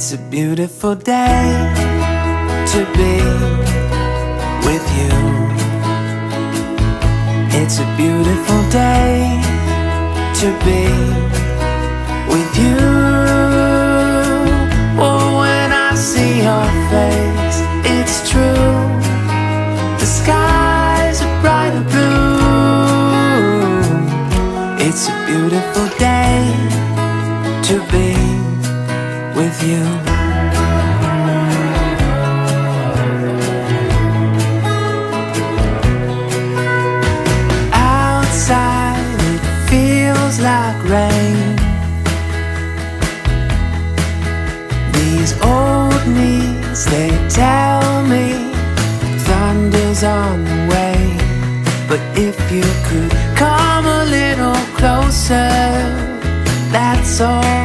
It's a beautiful day to be with you. It's a beautiful day to be with you. Oh, when I see your face, it's true. The skies are bright and blue. It's a beautiful day to be with you. Outside it feels like rain. These old knees, they tell me thunder's on the way. But if you could come a little closer, that's all